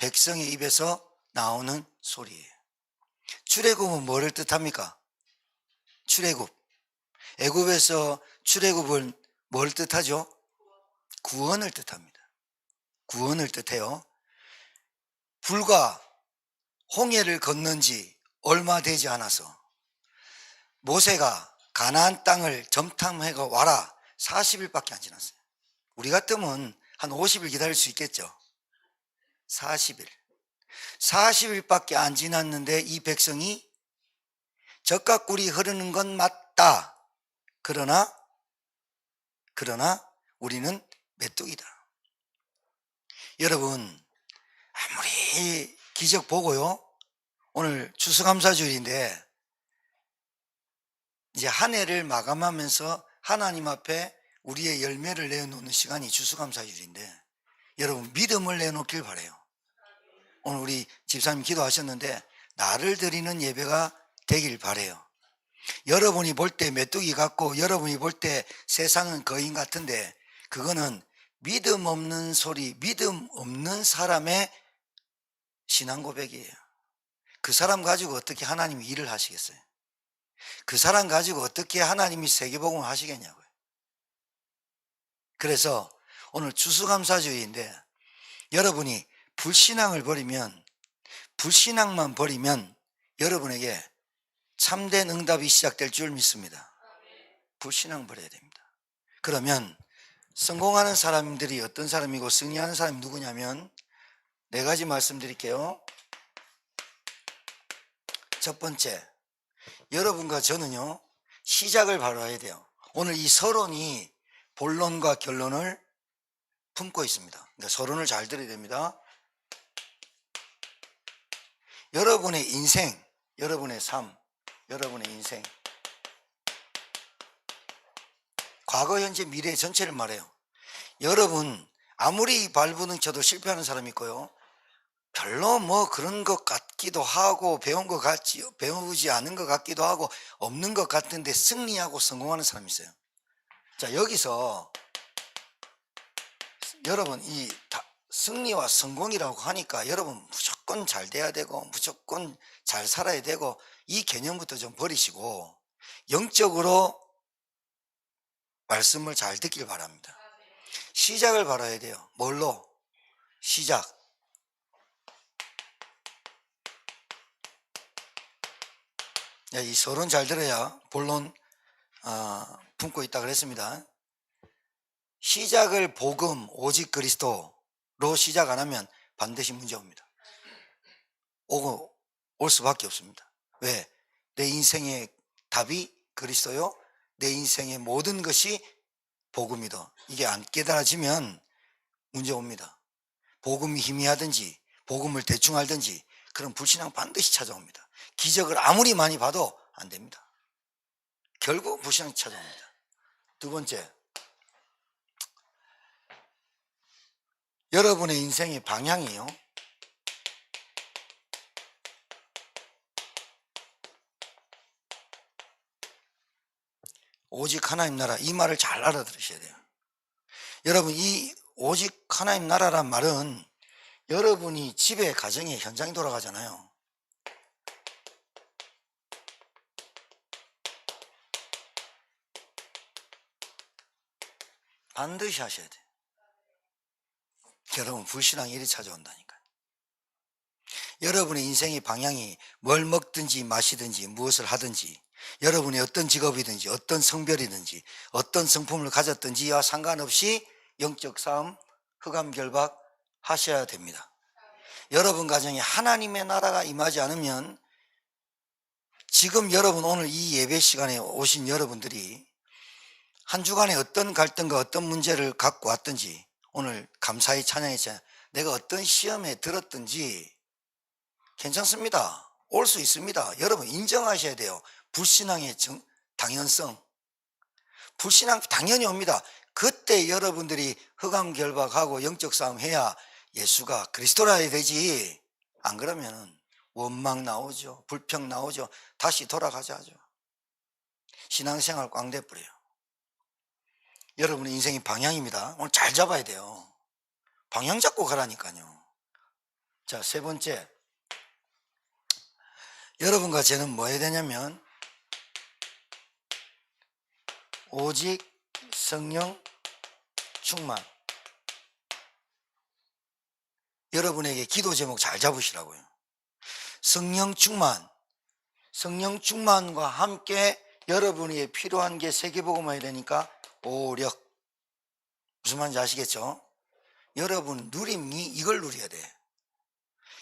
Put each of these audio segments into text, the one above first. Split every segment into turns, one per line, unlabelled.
백성의 입에서 나오는 소리예요. 출애굽은 뭐를 뜻합니까? 출애굽. 애굽에서 출애굽은 뭘 뜻하죠? 구원을 뜻합니다. 구원을 뜻해요. 불과 홍해를 건넌 지 얼마 되지 않아서 모세가 가나안 땅을 점탐해가 와라 40일밖에 안 지났어요. 우리 같으면 한 50일 기다릴 수 있겠죠. 40일밖에 안 지났는데 이 백성이 젖과 꿀이 흐르는 건 맞다. 그러나 우리는 메뚜기다. 여러분, 아무리 기적 보고요, 오늘 추수감사주일인데 이제 한 해를 마감하면서 하나님 앞에 우리의 열매를 내놓는 시간이 추수감사주일인데 여러분 믿음을 내놓길 바라요. 오늘 우리 집사님 기도하셨는데 나를 드리는 예배가 되길 바라요. 여러분이 볼 때 메뚜기 같고 여러분이 볼 때 세상은 거인 같은데 그거는 믿음 없는 소리, 믿음 없는 사람의 신앙 고백이에요. 그 사람 가지고 어떻게 하나님이 일을 하시겠어요? 그 사람 가지고 어떻게 하나님이 세계복음을 하시겠냐고요. 그래서 오늘 추수감사주의인데 여러분이 불신앙만 버리면 여러분에게 참된 응답이 시작될 줄 믿습니다. 불신앙 버려야 됩니다. 그러면 성공하는 사람들이 어떤 사람이고 승리하는 사람이 누구냐면 네 가지 말씀드릴게요. 첫 번째, 여러분과 저는요 시작을 바라야 돼요. 오늘 이 서론이 본론과 결론을 품고 있습니다. 그러니까 서론을 잘 들어야 됩니다. 여러분의 인생, 여러분의 삶, 여러분의 인생, 과거, 현재, 미래 전체를 말해요. 여러분 아무리 발버둥 쳐도 실패하는 사람이 있고요, 별로 뭐 그런 것 같기도 하고 배우지 않은 것 같기도 하고 없는 것 같은데 승리하고 성공하는 사람이 있어요. 자, 여기서 여러분 이 승리와 성공이라고 하니까 여러분 무조건 잘 돼야 되고 무조건 잘 살아야 되고 이 개념부터 좀 버리시고 영적으로 말씀을 잘 듣길 바랍니다. 시작을 바라야 돼요. 뭘로? 시작. 이 서론 잘 들어야 본론 품고 있다 그랬습니다. 시작을 복음 오직 그리스도로 시작 안 하면 반드시 문제 옵니다. 올 수밖에 없습니다. 왜? 내 인생의 답이 그리스도요, 내 인생의 모든 것이 복음이다. 이게 안 깨달아지면 문제 옵니다. 복음이 희미하든지 복음을 대충 알든지 그런 불신앙 반드시 찾아옵니다. 기적을 아무리 많이 봐도 안 됩니다. 결국 불신앙이 찾아옵니다. 두 번째, 여러분의 인생의 방향이요, 오직 하나님 나라, 이 말을 잘 알아들으셔야 돼요. 여러분 이 오직 하나님 나라란 말은 여러분이 집에 가정에 현장이 돌아가잖아요. 반드시 하셔야 돼요. 여러분 불신앙이 이리 찾아온다니까요. 여러분의 인생의 방향이 뭘 먹든지 마시든지 무엇을 하든지 여러분이 어떤 직업이든지 어떤 성별이든지 어떤 성품을 가졌든지와 상관없이 영적 싸움, 흑암결박 하셔야 됩니다. 여러분 가정에 하나님의 나라가 임하지 않으면 지금 여러분 오늘 이 예배 시간에 오신 여러분들이 한 주간에 어떤 갈등과 어떤 문제를 갖고 왔든지 오늘 감사의 찬양했잖아요. 내가 어떤 시험에 들었든지 괜찮습니다. 올 수 있습니다. 여러분 인정하셔야 돼요. 불신앙의 당연성. 불신앙 당연히 옵니다. 그때 여러분들이 흑암결박하고 영적 싸움 해야 예수가 그리스도라 해야 되지. 안 그러면 원망 나오죠. 불평 나오죠. 다시 돌아가자 하죠. 신앙생활 꽝돼 버려요. 여러분의 인생의 방향입니다. 오늘 잘 잡아야 돼요. 방향 잡고 가라니까요. 자, 세 번째. 여러분과 저는 뭐 해야 되냐면 오직 성령 충만. 여러분에게 기도 제목 잘 잡으시라고요. 성령 충만. 성령 충만과 함께 여러분에게 필요한 게 세계복음화해야 되니까 오력. 무슨 말인지 아시겠죠? 여러분 누림이 이걸 누려야 돼.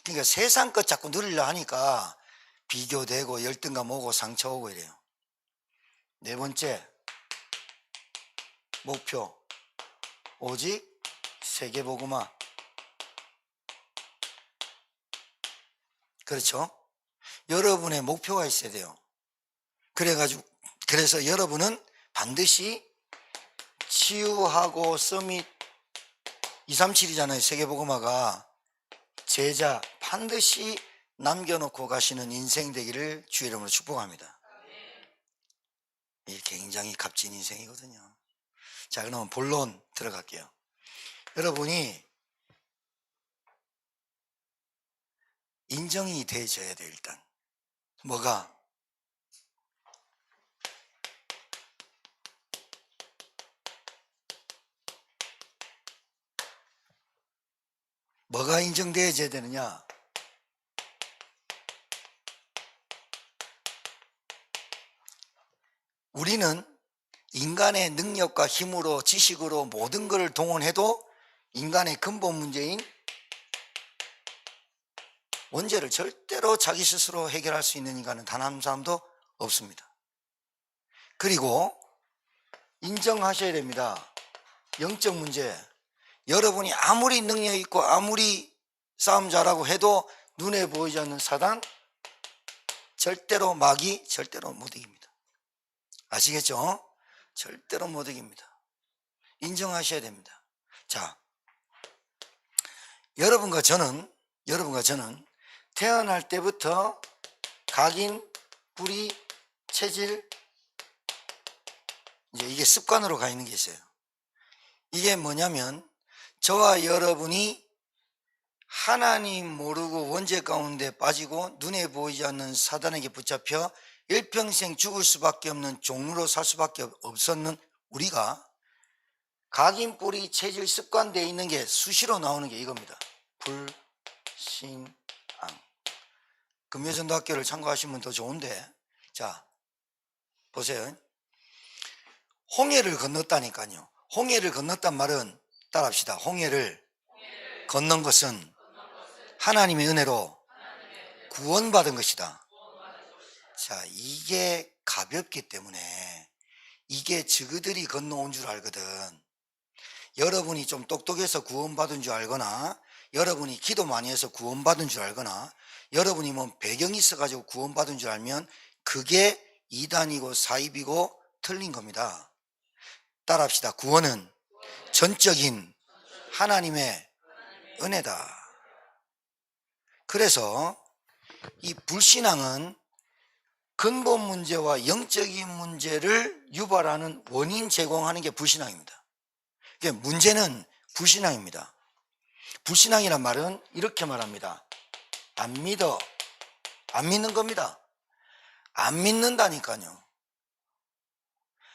그러니까 세상 것 자꾸 누리려 하니까 비교되고 열등감 오고 상처 오고 이래요. 네 번째 목표 오직 세계복음화. 그렇죠? 여러분의 목표가 있어야 돼요. 그래서 여러분은 반드시 치유하고 서밋 237이잖아요. 세계복음화가. 제자 반드시 남겨놓고 가시는 인생 되기를 주의 이름으로 축복합니다. 이게 굉장히 값진 인생이거든요. 자, 그러면 본론 들어갈게요. 여러분이 인정이 돼져야 돼요. 일단 뭐가? 뭐가 인정돼야 되느냐? 우리는 인간의 능력과 힘으로 지식으로 모든 것을 동원해도 인간의 근본 문제인 원죄를 절대로 자기 스스로 해결할 수 있는 인간은 단 한 사람도 없습니다. 그리고 인정하셔야 됩니다. 영적 문제. 여러분이 아무리 능력 있고 아무리 싸움 잘하고 해도 눈에 보이지 않는 사단, 절대로 마귀, 절대로 못 이깁니다. 아시겠죠? 절대로 못 이깁니다. 인정하셔야 됩니다. 자, 여러분과 저는 태어날 때부터 각인, 뿌리, 체질, 이제 이게 습관으로 가 있는 게 있어요. 이게 뭐냐면 저와 여러분이 하나님 모르고 원죄 가운데 빠지고 눈에 보이지 않는 사단에게 붙잡혀 일평생 죽을 수밖에 없는 종으로 살 수밖에 없었는 우리가 각인, 뿌리, 체질, 습관되어 있는 게 수시로 나오는 게 이겁니다. 불신앙. 금요전도학교를 참고하시면 더 좋은데, 자 보세요. 홍해를 건넜다니까요. 홍해를 건넜단 말은 따라합시다. 홍해를 건넌 것은 하나님의 은혜로 구원받은 것이다. 자, 이게 가볍기 때문에 이게 저그들이 건너온 줄 알거든. 여러분이 좀 똑똑해서 구원받은 줄 알거나 여러분이 기도 많이 해서 구원받은 줄 알거나 여러분이 뭐 배경이 있어가지고 구원받은 줄 알면 그게 이단이고 사입이고 틀린 겁니다. 따라합시다. 구원은 전적인 하나님의 은혜다. 그래서 이 불신앙은 근본 문제와 영적인 문제를 유발하는 원인 제공하는 게 불신앙입니다. 그러니까 문제는 불신앙입니다. 불신앙이란 말은 이렇게 말합니다. 안 믿어. 안 믿는 겁니다. 안 믿는다니까요.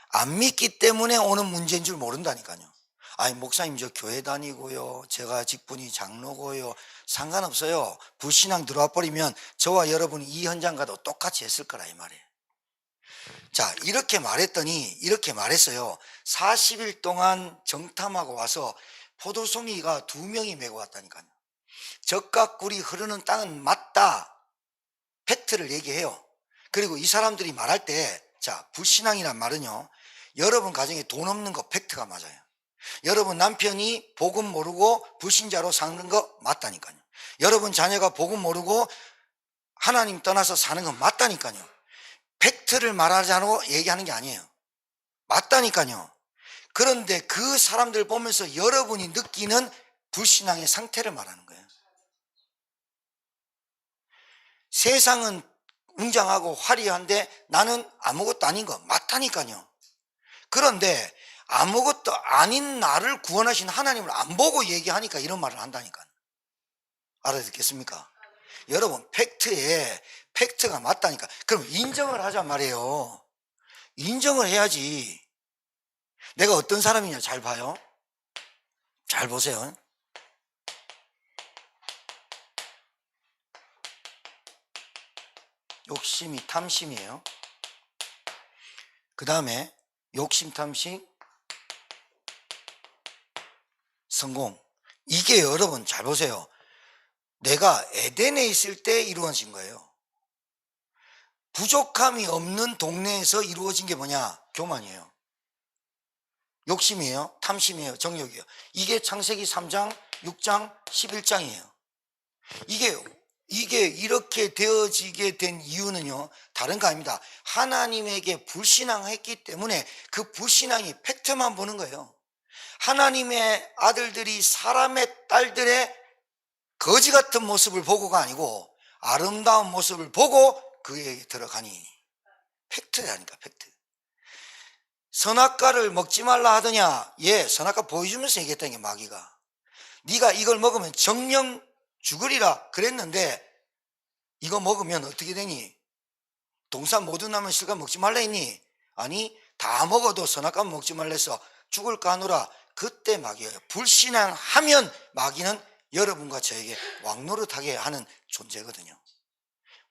안 믿기 때문에 오는 문제인 줄 모른다니까요. 아니 목사님 저 교회 다니고요. 제가 직분이 장로고요. 상관없어요. 불신앙 들어와 버리면 저와 여러분이 이 현장 가도 똑같이 했을 거라 이 말이에요. 자, 이렇게 말했어요. 40일 동안 정탐하고 와서 포도송이가 2명이 메고 왔다니까요. 적과 꿀이 흐르는 땅은 맞다. 팩트를 얘기해요. 그리고 이 사람들이 말할 때, 자, 불신앙이란 말은요, 여러분 가정에 돈 없는 거 팩트가 맞아요. 여러분 남편이 복음 모르고 불신자로 사는 거 맞다니까요. 여러분 자녀가 복음 모르고 하나님 떠나서 사는 건 맞다니까요. 팩트를 말하지 않고 얘기하는 게 아니에요. 맞다니까요. 그런데 그 사람들 보면서 여러분이 느끼는 불신앙의 상태를 말하는 거예요. 세상은 웅장하고 화려한데 나는 아무것도 아닌 거 맞다니까요. 그런데 아무것도 아닌 나를 구원하신 하나님을 안 보고 얘기하니까 이런 말을 한다니까요. 알아듣겠습니까? 여러분, 팩트가 맞다니까. 그럼 인정을 하자 말이에요. 인정을 해야지. 내가 어떤 사람이냐 잘 봐요. 잘 보세요. 욕심이 탐심이에요. 그 다음에 욕심, 탐심, 성공. 이게 여러분 잘 보세요. 내가 에덴에 있을 때 이루어진 거예요. 부족함이 없는 동네에서 이루어진 게 뭐냐? 교만이에요. 욕심이에요. 탐심이에요. 정욕이에요. 이게 창세기 3장, 6장, 11장이에요. 이게 이렇게 되어지게 된 이유는요, 다른 거 아닙니다. 하나님에게 불신앙했기 때문에 그 불신앙이 팩트만 보는 거예요. 하나님의 아들들이 사람의 딸들의 거지 같은 모습을 보고가 아니고 아름다운 모습을 보고 그에게 들어가니. 팩트라니까, 팩트. 선악과를 먹지 말라 하더냐? 예, 선악과 보여주면서 얘기했다는 게 마귀가. 네가 이걸 먹으면 정령 죽으리라 그랬는데 이거 먹으면 어떻게 되니? 동산 모든 나면 실과 먹지 말라 했니? 아니, 다 먹어도 선악과 먹지 말라 해서 죽을까 하노라. 그때 마귀예요. 불신앙하면 마귀는 여러분과 저에게 왕노릇하게 하는 존재거든요.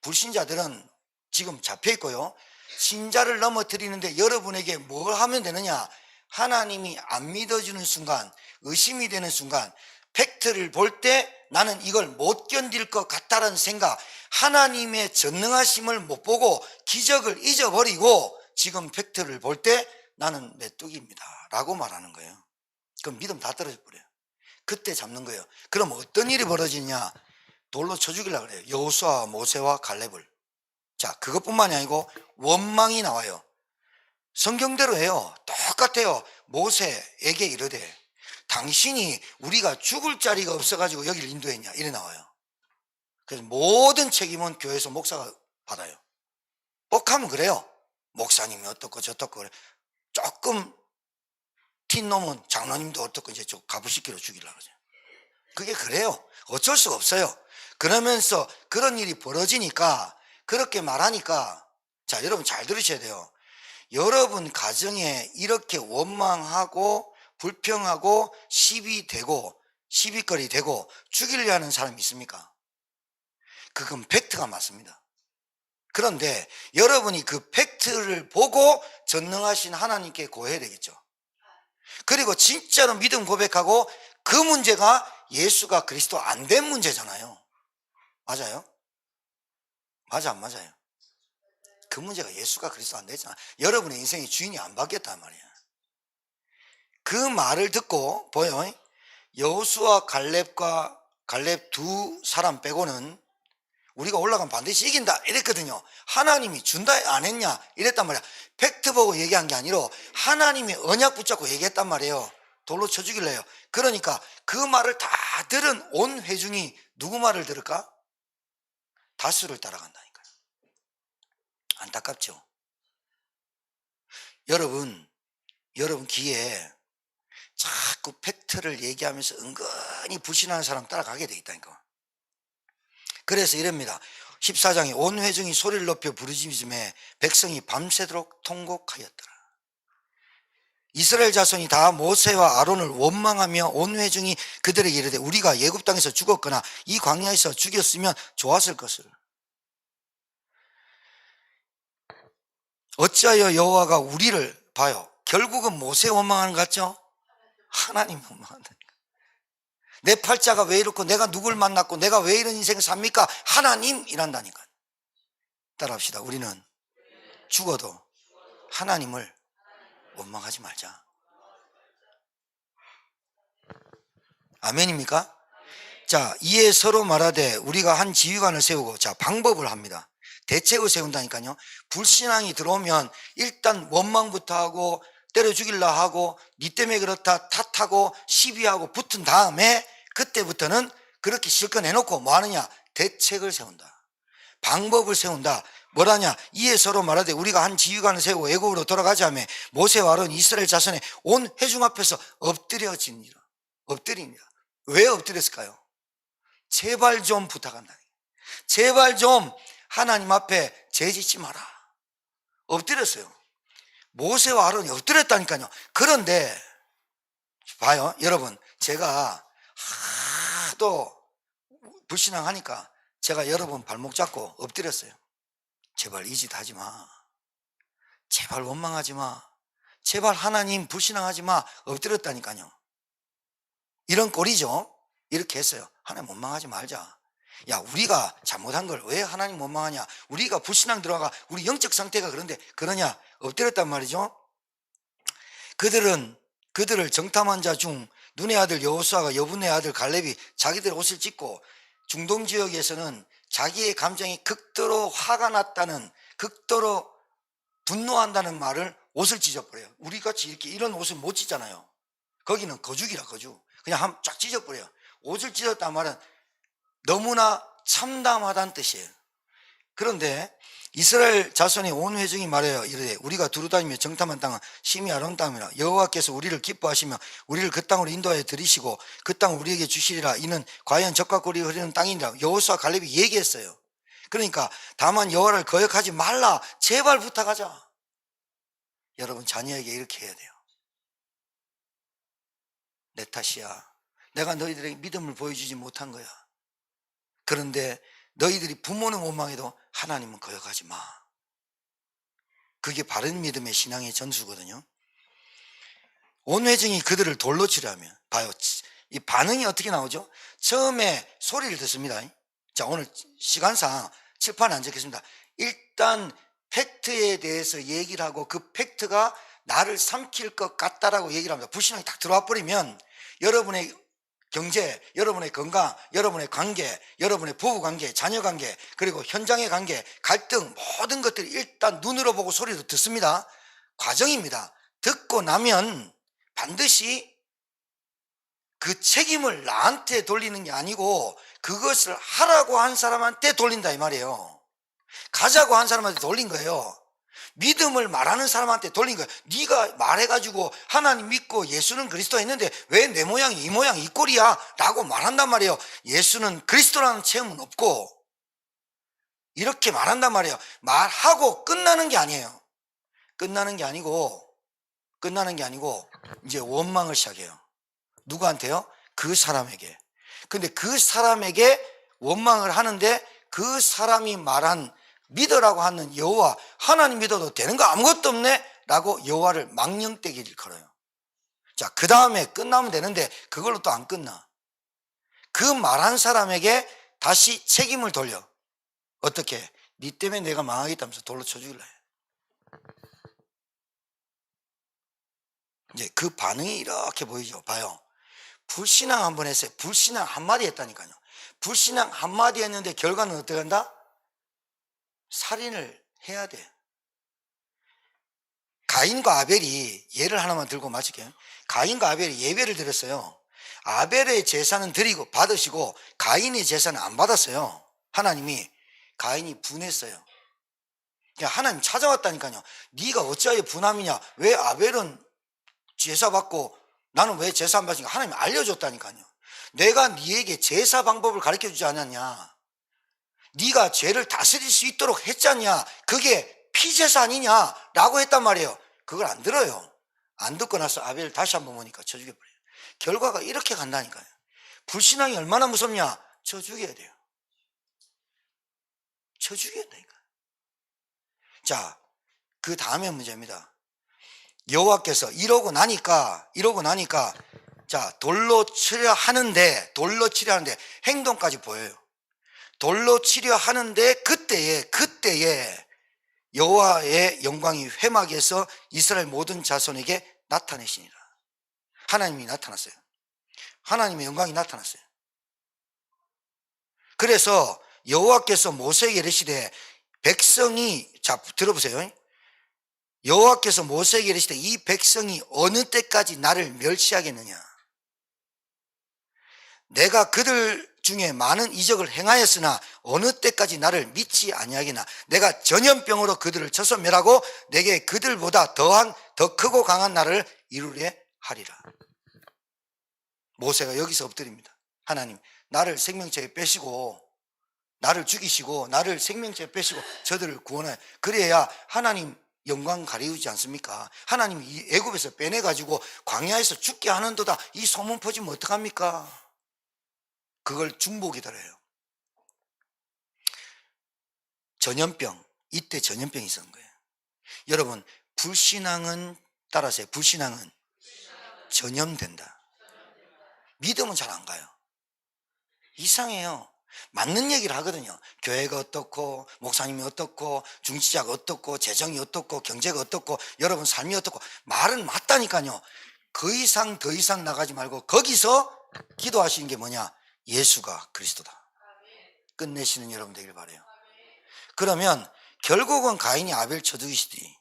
불신자들은 지금 잡혀 있고요, 신자를 넘어뜨리는데 여러분에게 뭘 하면 되느냐? 하나님이 안 믿어주는 순간, 의심이 되는 순간, 팩트를 볼 때 나는 이걸 못 견딜 것 같다는 생각, 하나님의 전능하심을 못 보고 기적을 잊어버리고 지금 팩트를 볼 때 나는 메뚜기입니다 라고 말하는 거예요. 그럼 믿음 다 떨어져 버려요. 그때 잡는 거예요. 그럼 어떤 일이 벌어지냐? 돌로 쳐 죽이려고 그래요. 여호수아와 모세와 갈렙을. 자, 그것뿐만이 아니고 원망이 나와요. 성경대로 해요. 똑같아요. 모세에게 이르되 당신이 우리가 죽을 자리가 없어가지고 여기를 인도했냐, 이래 나와요. 그래서 모든 책임은 교회에서 목사가 받아요. 뻑하면 그래요. 목사님이 어떻고 저떻고 그래. 조금 튄 놈은 장로님도 어떻고 이제 좀 가부시키러 죽이려고 그러죠. 그게 그래요. 어쩔 수가 없어요. 그러면서 그런 일이 벌어지니까, 그렇게 말하니까, 자, 여러분 잘 들으셔야 돼요. 여러분 가정에 이렇게 원망하고 불평하고 시비거리 되고 죽이려 하는 사람이 있습니까? 그건 팩트가 맞습니다. 그런데 여러분이 그 팩트를 보고 전능하신 하나님께 고해야 되겠죠. 그리고 진짜로 믿음 고백하고, 그 문제가 예수가 그리스도 안 된 문제잖아요. 맞아요? 맞아, 안 맞아요? 그 문제가 예수가 그리스도 안 되잖아. 여러분의 인생의 주인이 안 바뀌었단 말이야. 그 말을 듣고 보여, 여호수아 갈렙 두 사람 빼고는 우리가 올라가면 반드시 이긴다 이랬거든요. 하나님이 준다 안 했냐 이랬단 말이야. 팩트 보고 얘기한 게 아니라 하나님이 언약 붙잡고 얘기했단 말이에요. 돌로 쳐 죽일래요. 그러니까 그 말을 다 들은 온 회중이 누구 말을 들을까? 다수를 따라간다니까요. 안타깝죠. 여러분 귀에 자꾸 팩트를 얘기하면서 은근히 불신하는 사람 따라가게 돼 있다니까. 그래서 이럽니다. 14장에 온 회중이 소리를 높여 부르짖음에 백성이 밤새도록 통곡하였더라. 이스라엘 자손이 다 모세와 아론을 원망하며 온 회중이 그들에게 이르되 우리가 애굽 땅에서 죽었거나 이 광야에서 죽였으면 좋았을 것을. 어찌하여 여호와가 우리를 봐요. 결국은 모세 원망하는 것 같죠? 하나님 원망한다니까. 내 팔자가 왜 이렇고 내가 누굴 만났고 내가 왜 이런 인생을 삽니까? 하나님 이란다니까. 따라합시다. 우리는 죽어도 하나님을 원망하지 말자. 아멘입니까? 자, 이에 서로 말하되 우리가 한 지휘관을 세우고, 자, 방법을 합니다. 대책을 세운다니까요. 불신앙이 들어오면 일단 원망부터 하고 때려 죽일라 하고 니 때문에 그렇다 탓하고 시비하고 붙은 다음에 그때부터는 그렇게 실컷 내놓고 뭐 하느냐? 대책을 세운다. 방법을 세운다. 뭐라냐? 이에 서로 말하되 우리가 한 지휘관을 세우고 애굽으로 돌아가자며 모세와 아론 이스라엘 자손의 온 회중 앞에서 엎드립니다. 왜 엎드렸을까요? 제발 좀 부탁한다. 제발 좀 하나님 앞에 죄짓지 마라. 엎드렸어요. 모세와 아론이 엎드렸다니까요. 그런데 봐요, 여러분, 제가 하도 불신앙하니까 제가 여러분 발목 잡고 엎드렸어요. 제발 이 짓 하지 마. 제발 원망하지 마. 제발 하나님 불신앙하지 마. 엎드렸다니까요. 이런 꼴이죠. 이렇게 했어요. 하나님 원망하지 말자. 야, 우리가 잘못한 걸 왜 하나님 원망하냐? 우리가 불신앙 들어가 우리 영적 상태가 그런데 그러냐? 엎드렸단 말이죠. 그들을 정탐한 자 중 눈의 아들 여호수아가 여분의 아들 갈렙이 자기들 옷을 찢고 중동 지역에서는 자기의 감정이 극도로 화가 났다는, 극도로 분노한다는 말을 옷을 찢어버려요. 우리같이 이렇게 이런 옷을 못 찢잖아요. 거기는 거죽이라, 거죽. 그냥 쫙 찢어버려요. 옷을 찢었단 말은 너무나 참담하다는 뜻이에요. 그런데 이스라엘 자손의 온 회중이 말해요. 이르되 우리가 두루다니며 정탐한 땅은 심히 아름다운 땅이라. 여호와께서 우리를 기뻐하시며 우리를 그 땅으로 인도하여 들이시고 그 땅을 우리에게 주시리라. 이는 과연 적과 꿀이 흐르는 땅이니라. 여호수아 갈렙이 얘기했어요. 그러니까 다만 여호와를 거역하지 말라. 제발 부탁하자. 여러분, 자녀에게 이렇게 해야 돼요. 내 탓이야. 내가 너희들에게 믿음을 보여주지 못한 거야. 그런데 너희들이 부모는 원망해도 하나님은 거역하지 마. 그게 바른 믿음의 신앙의 전수거든요. 온 회중이 그들을 돌로 치려하면, 봐요, 이 반응이 어떻게 나오죠? 처음에 소리를 듣습니다. 자, 오늘 시간상 칠판에 안 적혔습니다. 일단 팩트에 대해서 얘기를 하고 그 팩트가 나를 삼킬 것 같다라고 얘기를 합니다. 불신앙이 딱 들어와 버리면 여러분의 경제, 여러분의 건강, 여러분의 관계, 여러분의 부부관계, 자녀관계, 그리고 현장의 관계, 갈등, 모든 것들이 일단 눈으로 보고 소리로 듣습니다. 과정입니다. 듣고 나면 반드시 그 책임을 나한테 돌리는 게 아니고 그것을 하라고 한 사람한테 돌린다 이 말이에요. 가자고 한 사람한테 돌린 거예요. 믿음을 말하는 사람한테 돌린 거예요. 네가 말해가지고 하나님 믿고 예수는 그리스도 했는데 왜 내 모양이 이 모양 이 꼴이야? 라고 말한단 말이에요. 예수는 그리스도라는 체험은 없고 이렇게 말한단 말이에요. 말하고 끝나는 게 아니에요. 끝나는 게 아니고 이제 원망을 시작해요. 누구한테요? 그 사람에게. 근데 그 사람에게 원망을 하는데 그 사람이 말한 믿으라고 하는 여호와, 하나님 믿어도 되는 거 아무것도 없네? 라고 여호와를 망령되기를 걸어요. 자, 그 다음에 끝나면 되는데 그걸로 또 안 끝나. 그 말한 사람에게 다시 책임을 돌려. 어떻게? 네 때문에 내가 망하겠다면서 돌로 쳐 죽일래. 이제 그 반응이 이렇게 보이죠. 봐요. 불신앙 한번 했어요. 불신앙 한마디 했다니까요. 불신앙 한마디 했는데 결과는 어떻게 한다? 살인을 해야 돼. 가인과 아벨이, 예를 하나만 들고 마칠게요. 가인과 아벨이 예배를 드렸어요. 아벨의 제사는 드리고 받으시고 가인의 제사는 안 받았어요. 하나님이. 가인이 분했어요. 하나님 찾아왔다니까요. 네가 어찌하여 분함이냐? 왜 아벨은 제사 받고 나는 왜 제사 안 받으니까? 하나님이 알려줬다니까요. 내가 네에게 제사 방법을 가르쳐 주지 않았냐? 네가 죄를 다스릴 수 있도록 했잖냐? 그게 피제사 아니냐? 라고 했단 말이에요. 그걸 안 들어요. 안 듣고 나서 아벨 다시 한번 보니까 쳐 죽여버려요. 결과가 이렇게 간다니까요. 불신앙이 얼마나 무섭냐? 쳐 죽여야 돼요. 쳐 죽여야 된다니까요. 자, 그 다음에 문제입니다. 여호와께서 이러고 나니까 자, 돌로 치려 하는데 행동까지 보여요. 돌로 치려 하는데 그때에 여호와의 영광이 회막에서 이스라엘 모든 자손에게 나타내시니라. 하나님이 나타났어요. 하나님의 영광이 나타났어요. 그래서 여호와께서 모세에게 이르시되 백성이, 자 들어보세요. 여호와께서 모세에게 이르시되 이 백성이 어느 때까지 나를 멸시하겠느냐? 내가 그들 중에 많은 이적을 행하였으나 어느 때까지 나를 믿지 아니하겠나? 내가 전염병으로 그들을 쳐서 멸하고 내게 그들보다 더 크고 강한 나를 이루려 하리라. 모세가 여기서 엎드립니다. 하나님, 나를 생명체에 빼시고 나를 죽이시고 나를 생명체에 빼시고 저들을 구원해. 그래야 하나님 영광 가리우지 않습니까? 하나님이 이 애굽에서 빼내가지고 광야에서 죽게 하는도다. 이 소문 퍼지면 어떡합니까? 그걸 중보기도래요. 전염병, 이때 전염병이 있었던 거예요. 여러분, 불신앙은, 따라서요, 불신앙은 전염된다. 믿음은 잘 안 가요. 이상해요. 맞는 얘기를 하거든요. 교회가 어떻고, 목사님이 어떻고, 중지자가 어떻고, 재정이 어떻고, 경제가 어떻고, 여러분 삶이 어떻고, 말은 맞다니까요. 그 이상 더 이상 나가지 말고 거기서 기도하시는 게 뭐냐? 예수가 그리스도다. 끝내시는 여러분 되길 바라요. 그러면 결국은 가인이 아벨 쳐 죽이시더니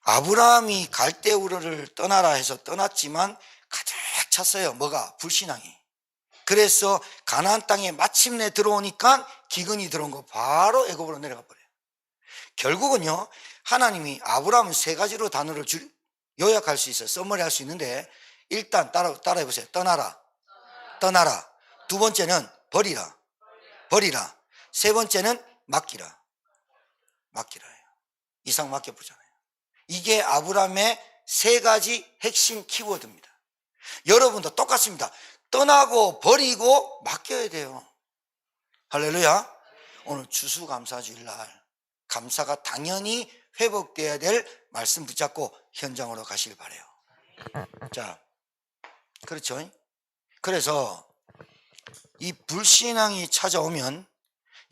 아브라함이 갈대우르를 떠나라 해서 떠났지만 가득 찼어요. 뭐가? 불신앙이. 그래서 가나안 땅에 마침내 들어오니까 기근이 들어온 거 바로 애굽으로 내려가 버려요. 결국은요, 하나님이 아브라함은 세 가지로 단어를 요약할 수 있어요. 써머리 할 수 있는데, 일단 따라해 보세요. 떠나라. 떠나라. 두 번째는 버리라. 버리라. 세 번째는 맡기라. 맡기라예요. 이상 맡겨보잖아요. 이게 아브라함의 세 가지 핵심 키워드입니다. 여러분도 똑같습니다. 떠나고 버리고 맡겨야 돼요. 할렐루야. 오늘 추수감사주일날 감사가 당연히 회복돼야 될 말씀 붙잡고 현장으로 가시길 바라요. 자, 그렇죠. 그래서 이 불신앙이 찾아오면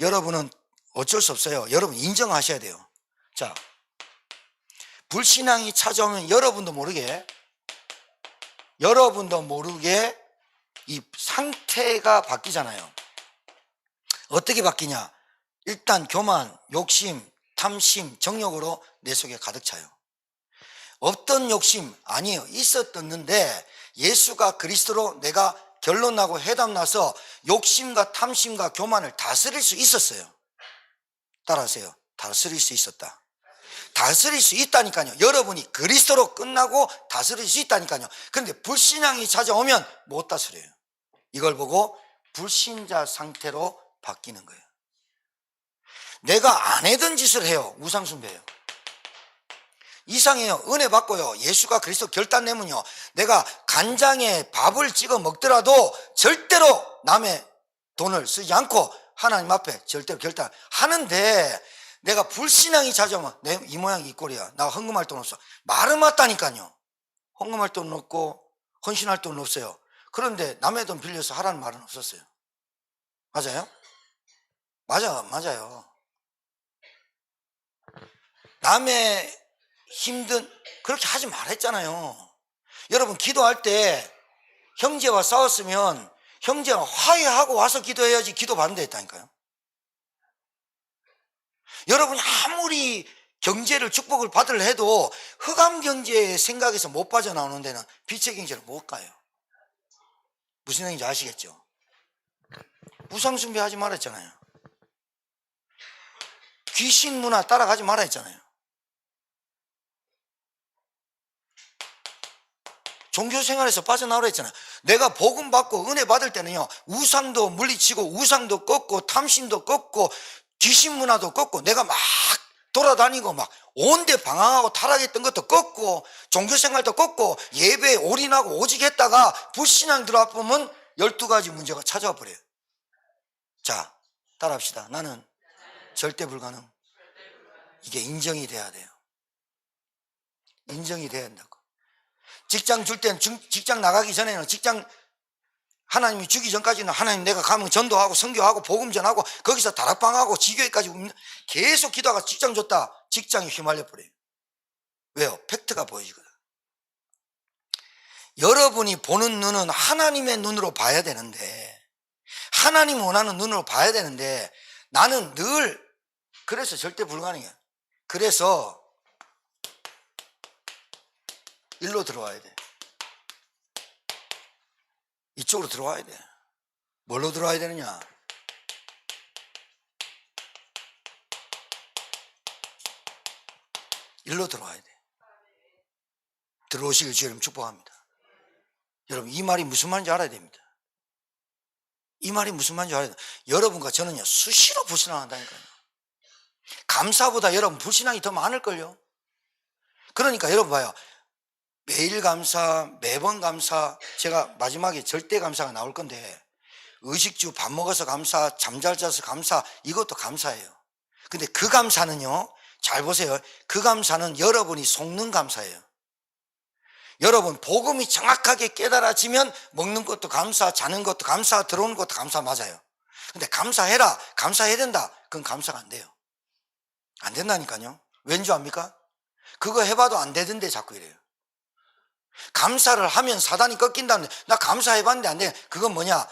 여러분은 어쩔 수 없어요. 여러분 인정하셔야 돼요. 자, 불신앙이 찾아오면 여러분도 모르게 이 상태가 바뀌잖아요. 어떻게 바뀌냐? 일단 교만, 욕심, 탐심, 정욕으로 내 속에 가득 차요. 없던 욕심 아니에요. 있었는데 예수가 그리스도로 내가 결론 나고 회담 나서 욕심과 탐심과 교만을 다스릴 수 있었어요. 따라하세요. 다스릴 수 있었다. 다스릴 수 있다니까요. 여러분이 그리스도로 끝나고 다스릴 수 있다니까요. 그런데 불신앙이 찾아오면 못 다스려요. 이걸 보고 불신자 상태로 바뀌는 거예요. 내가 안 하던 짓을 해요. 우상숭배예요. 이상해요. 은혜 받고요, 예수가 그리스도 결단 내면요, 내가 간장에 밥을 찍어 먹더라도 절대로 남의 돈을 쓰지 않고 하나님 앞에 절대로 결단하는데, 내가 불신앙이 찾아오면 내 이 모양 이 꼴이야, 나 헌금할 돈 없어. 말은 맞다니까요. 헌금할 돈 없고 헌신할 돈 없어요. 그런데 남의 돈 빌려서 하라는 말은 없었어요. 맞아요? 맞아요. 남의 그렇게 하지 말았잖아요. 여러분, 기도할 때 형제와 싸웠으면 형제와 화해하고 와서 기도해야지 기도 반대했다니까요. 여러분이 아무리 경제를 축복을 받으려 해도 흑암 경제의 생각에서 못 빠져나오는 데는 빛의 경제를 못 가요. 무슨 얘기인지 아시겠죠? 우상숭배 하지 말았잖아요. 귀신 문화 따라가지 말아 했잖아요. 종교생활에서 빠져나오라 했잖아요. 내가 복음 받고 은혜 받을 때는요, 우상도 물리치고 우상도 꺾고 탐심도 꺾고 귀신 문화도 꺾고 내가 막 돌아다니고 막 온데 방황하고 타락했던 것도 꺾고 종교생활도 꺾고 예배에 올인하고 오직 했다가 불신앙 들어와 보면 12가지 문제가 찾아와 버려요. 자, 따라합시다. 나는 절대 불가능. 이게 인정이 돼야 돼요. 인정이 돼야 된다고. 직장 줄 때는 직장 나가기 전에는 직장 하나님이 주기 전까지는 하나님 내가 가면 전도하고 선교하고 복음 전하고 거기서 다락방하고 지교회까지 계속 기도하고 직장 줬다. 직장이 휘말려 버려요. 왜요? 팩트가 보여지거든. 여러분이 보는 눈은 하나님의 눈으로 봐야 되는데, 하나님 원하는 눈으로 봐야 되는데, 나는 늘 그래서 절대 불가능해요. 그래서 일로 들어와야 돼. 이쪽으로 들어와야 돼. 뭘로 들어와야 되느냐? 일로 들어와야 돼. 들어오시길 주님 축복합니다. 여러분, 이 말이 무슨 말인지 알아야 됩니다. 이 말이 무슨 말인지 알아요? 여러분과 저는요 수시로 불신앙한다니까요. 감사보다 여러분 불신앙이 더 많을걸요. 그러니까 여러분 봐요. 매일 감사, 매번 감사, 제가 마지막에 절대 감사가 나올 건데 의식주 밥 먹어서 감사, 잠잘 자서 감사, 이것도 감사예요. 근데 그 감사는요, 잘 보세요. 그 감사는 여러분이 속는 감사예요. 여러분 복음이 정확하게 깨달아지면 먹는 것도 감사, 자는 것도 감사, 들어오는 것도 감사 맞아요. 근데 감사해라, 감사해야 된다, 그건 감사가 안 돼요. 안 된다니까요. 왠지 압니까? 그거 해봐도 안 되던데 자꾸 이래요. 감사를 하면 사단이 꺾인다는데, 나 감사해봤는데 안 돼. 그건 뭐냐,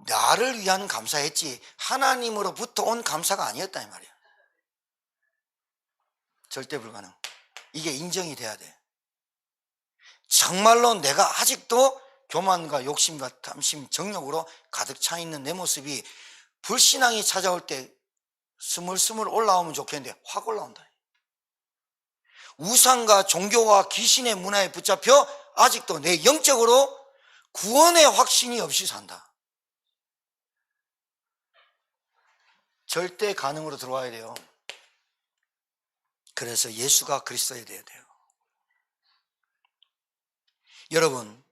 나를 위한 감사했지 하나님으로부터 온 감사가 아니었다 이 말이야. 절대 불가능. 이게 인정이 돼야 돼. 정말로 내가 아직도 교만과 욕심과 탐심, 정욕으로 가득 차 있는 내 모습이 불신앙이 찾아올 때 스물스물 올라오면 좋겠는데 확 올라온다. 우상과 종교와 귀신의 문화에 붙잡혀 아직도 내 영적으로 구원의 확신이 없이 산다. 절대 가능으로 들어와야 돼요. 그래서 예수가 그리스도에 돼야 돼요. 여러분,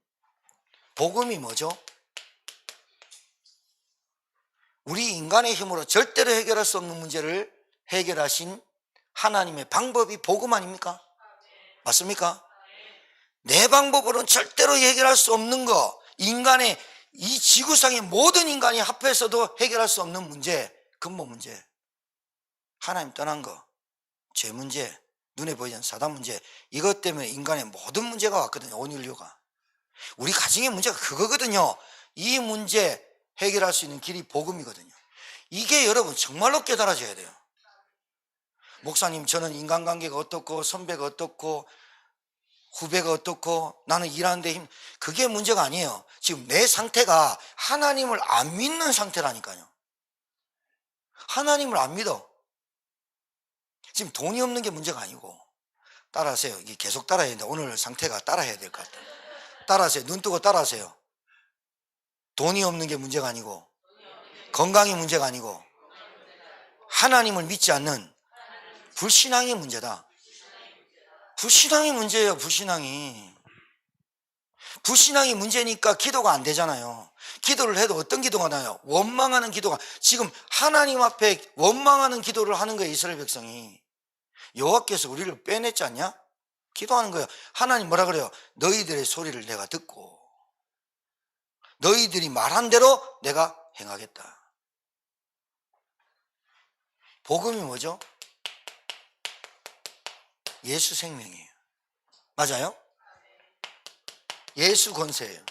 복음이 뭐죠? 우리 인간의 힘으로 절대로 해결할 수 없는 문제를 해결하신 하나님의 방법이 복음 아닙니까? 맞습니까? 내 방법으로는 절대로 해결할 수 없는 거, 인간의 이 지구상의 모든 인간이 합해서도 해결할 수 없는 문제, 근본 문제, 하나님 떠난 거, 죄 문제, 눈에 보이지 않는 사단 문제, 이것 때문에 인간의 모든 문제가 왔거든요. 온 인류가. 우리 가정의 문제가 그거거든요. 이 문제 해결할 수 있는 길이 복음이거든요. 이게 여러분 정말로 깨달아져야 돼요. 목사님, 저는 인간관계가 어떻고 선배가 어떻고 후배가 어떻고 나는 일하는데 힘, 그게 문제가 아니에요. 지금 내 상태가 하나님을 안 믿는 상태라니까요. 하나님을 안 믿어. 지금 돈이 없는 게 문제가 아니고, 따라하세요. 이게 계속 따라해야 된다. 오늘 상태가 따라해야 될 것 같아요. 따라하세요. 눈 뜨고 따라하세요. 돈이 없는 게 문제가 아니고, 건강이 문제가 아니고, 하나님을 믿지 않는 불신앙이 문제다. 불신앙이 문제예요. 불신앙이 문제니까 기도가 안 되잖아요. 기도를 해도 어떤 기도가 나요? 원망하는 기도가. 지금 하나님 앞에 원망하는 기도를 하는 거예요. 이스라엘 백성이. 여호와께서 우리를 빼냈지 않냐? 기도하는 거예요. 하나님 뭐라 그래요? 너희들의 소리를 내가 듣고 너희들이 말한 대로 내가 행하겠다. 복음이 뭐죠? 예수 생명이에요. 맞아요? 예수 권세예요.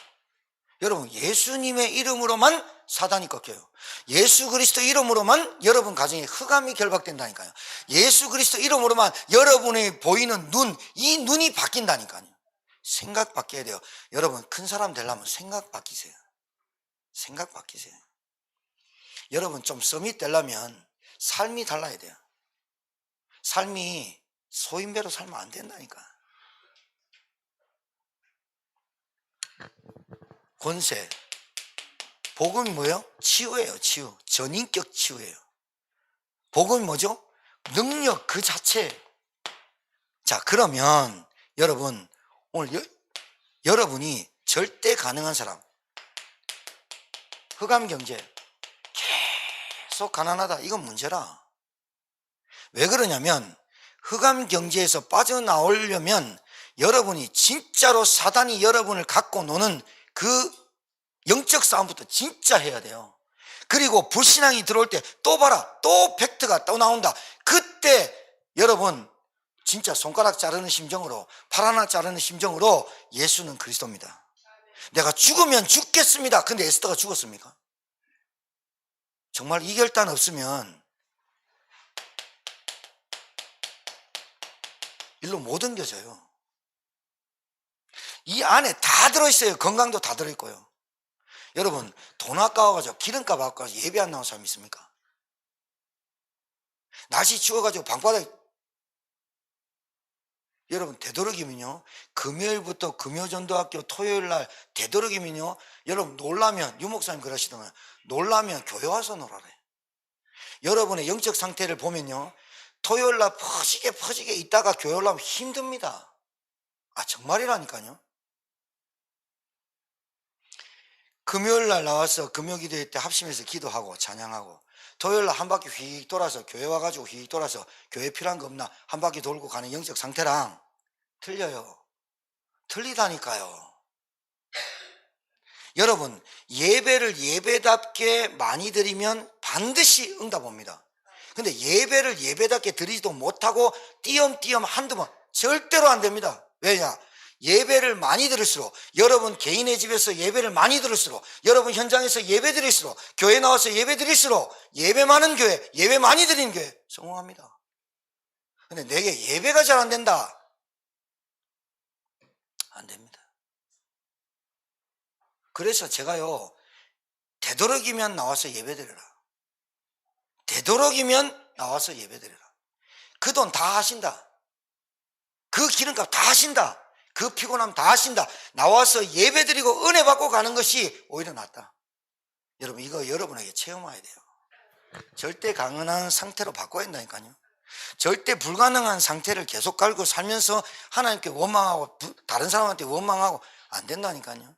여러분, 예수님의 이름으로만 사단이 꺾여요. 예수 그리스도 이름으로만 여러분 가정에 흑암이 결박된다니까요. 예수 그리스도 이름으로만 여러분의 보이는 눈, 이 눈이 바뀐다니까요. 생각 바뀌어야 돼요. 여러분, 큰 사람 되려면 생각 바뀌세요. 생각 바뀌세요. 여러분, 좀 서밋 되려면 삶이 달라야 돼요. 삶이 소인배로 살면 안 된다니까. 권세. 복음이 뭐예요? 치유예요. 치유. 전인격 치유예요. 복음이 뭐죠? 능력 그 자체. 자, 그러면 여러분, 오늘 여러분이 절대 가능한 사람, 흑암 경제, 계속 가난하다, 이건 문제라. 왜 그러냐면 흑암 경제에서 빠져나오려면 여러분이 진짜로 사단이 여러분을 갖고 노는 그 영적 싸움부터 진짜 해야 돼요. 그리고 불신앙이 들어올 때 또 봐라, 또 팩트가 또 나온다. 그때 여러분 진짜 손가락 자르는 심정으로, 팔 하나 자르는 심정으로 예수는 그리스도입니다. 내가 죽으면 죽겠습니다. 근데 에스더가 죽었습니까? 정말 이 결단 없으면 일로 못 옮겨져요. 이 안에 다 들어있어요. 건강도 다 들어있고요. 여러분, 돈 아까워가지고 기름값 아까워가지고 예배 안 나온 사람 있습니까? 날씨 추워가지고 방바닥에, 여러분 되도록이면요, 금요일부터 금요전도학교 토요일날 되도록이면요, 여러분 놀라면 유 목사님 그러시더만 놀라면 교회 와서 놀아래. 여러분의 영적 상태를 보면요, 토요일날 퍼지게 있다가 교회 올라오면 힘듭니다. 정말이라니까요. 금요일날 나와서 금요기도회 때 합심해서 기도하고 찬양하고, 토요일날 한 바퀴 휙 돌아서 교회 와가지고 휙 돌아서 교회 필요한 거 없나 한 바퀴 돌고 가는 영적 상태랑 틀려요. 틀리다니까요. 여러분, 예배를 예배답게 많이 드리면 반드시 응답 옵니다. 근데 예배를 예배답게 드리지도 못하고 띄엄띄엄 한두 번, 절대로 안 됩니다. 왜냐? 예배를 많이 드릴수록, 여러분 개인의 집에서 예배를 많이 드릴수록, 여러분 현장에서 예배 드릴수록, 교회 나와서 예배 드릴수록, 예배 많은 교회, 예배 많이 드리는 교회 성공합니다. 근데 내게 예배가 잘 안 된다, 안 됩니다. 그래서 제가요, 되도록이면 나와서 예배드려라. 되도록이면 나와서 예배드려라. 그 돈 다 하신다. 그 기름값 다 하신다. 그 피곤함 다 하신다. 나와서 예배드리고 은혜 받고 가는 것이 오히려 낫다. 여러분, 이거 여러분에게 체험해야 돼요. 절대 가능한 상태로 바꿔야 된다니까요. 절대 불가능한 상태를 계속 깔고 살면서 하나님께 원망하고 다른 사람한테 원망하고 안 된다니까요.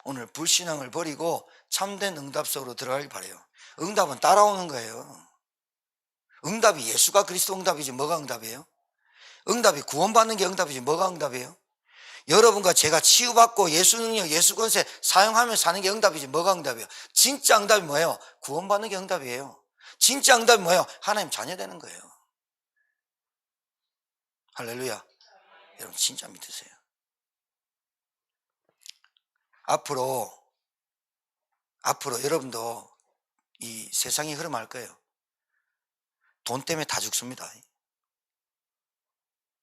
오늘 불신앙을 버리고 참된 응답 속으로 들어가길 바라요. 응답은 따라오는 거예요. 응답이 예수가 그리스도 응답이지 뭐가 응답이에요? 응답이 구원받는 게 응답이지 뭐가 응답이에요? 여러분과 제가 치유받고 예수 능력, 예수 권세 사용하며 사는 게 응답이지 뭐가 응답이에요? 진짜 응답이 뭐예요? 구원받는 게 응답이에요. 진짜 응답이 뭐예요? 하나님 자녀 되는 거예요. 할렐루야. 여러분 진짜 믿으세요. 앞으로 여러분도 이 세상이 흐름할 거예요. 돈 때문에 다 죽습니다.